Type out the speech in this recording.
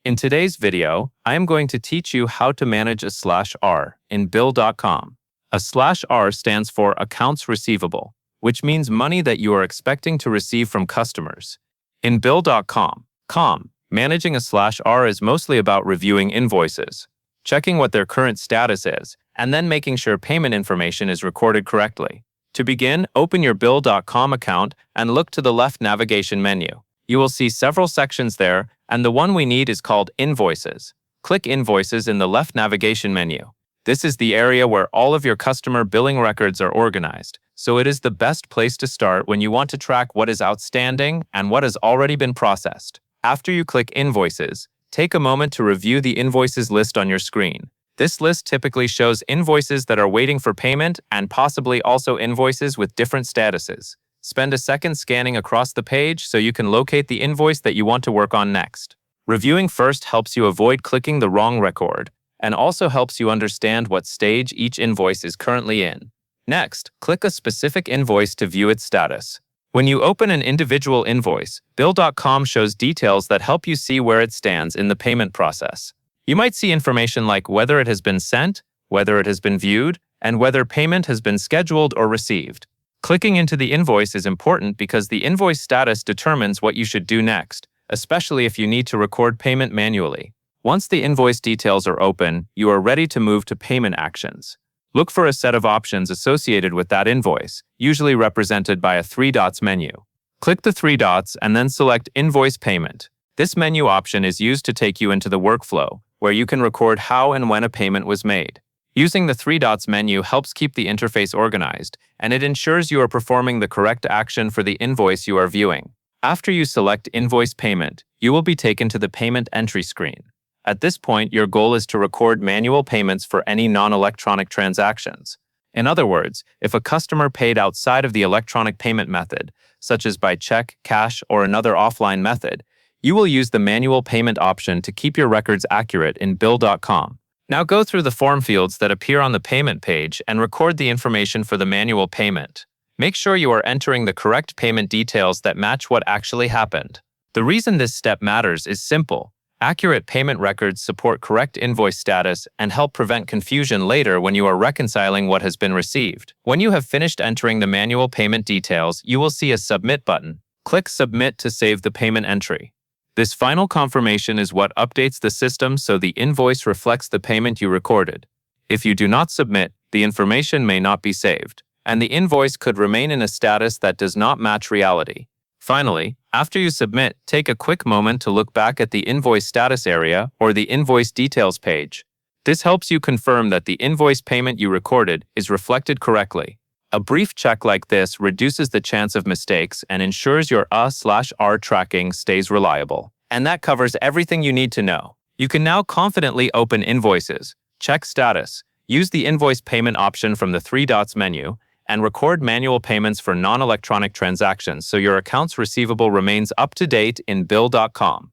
In today's video, I am going to teach you how to manage a /R in Bill.com. A /R stands for Accounts Receivable, which means money that you are expecting to receive from customers. In Bill.com, managing a /R is mostly about reviewing invoices, checking what their current status is, and then making sure payment information is recorded correctly. To begin, open your Bill.com account and look to the left navigation menu. You will see several sections there, and the one we need is called Invoices. Click Invoices in the left navigation menu. This is the area where all of your customer billing records are organized, so it is the best place to start when you want to track what is outstanding and what has already been processed. After you click Invoices, take a moment to review the invoices list on your screen. This list typically shows invoices that are waiting for payment and possibly also invoices with different statuses. Spend a second scanning across the page so you can locate the invoice that you want to work on next. Reviewing first helps you avoid clicking the wrong record and also helps you understand what stage each invoice is currently in. Next, click a specific invoice to view its status. When you open an individual invoice, Bill.com shows details that help you see where it stands in the payment process. You might see information like whether it has been sent, whether it has been viewed, and whether payment has been scheduled or received. Clicking into the invoice is important because the invoice status determines what you should do next, especially if you need to record payment manually. Once the invoice details are open, you are ready to move to payment actions. Look for a set of options associated with that invoice, usually represented by a 3 dots menu. Click the 3 dots and then select Invoice Payment. This menu option is used to take you into the workflow, where you can record how and when a payment was made. Using the 3 dots menu helps keep the interface organized, and it ensures you are performing the correct action for the invoice you are viewing. After you select Invoice Payment, you will be taken to the Payment Entry screen. At this point, your goal is to record manual payments for any non-electronic transactions. In other words, if a customer paid outside of the electronic payment method, such as by check, cash, or another offline method, you will use the manual payment option to keep your records accurate in Bill.com. Now go through the form fields that appear on the payment page and record the information for the manual payment. Make sure you are entering the correct payment details that match what actually happened. The reason this step matters is simple. Accurate payment records support correct invoice status and help prevent confusion later when you are reconciling what has been received. When you have finished entering the manual payment details, you will see a Submit button. Click Submit to save the payment entry. This final confirmation is what updates the system so the invoice reflects the payment you recorded. If you do not submit, the information may not be saved, and the invoice could remain in a status that does not match reality. Finally, after you submit, take a quick moment to look back at the invoice status area or the invoice details page. This helps you confirm that the invoice payment you recorded is reflected correctly. A brief check like this reduces the chance of mistakes and ensures your /R tracking stays reliable. And that covers everything you need to know. You can now confidently open invoices, check status, use the invoice payment option from the 3 dots menu, and record manual payments for non-electronic transactions so your accounts receivable remains up to date in Bill.com.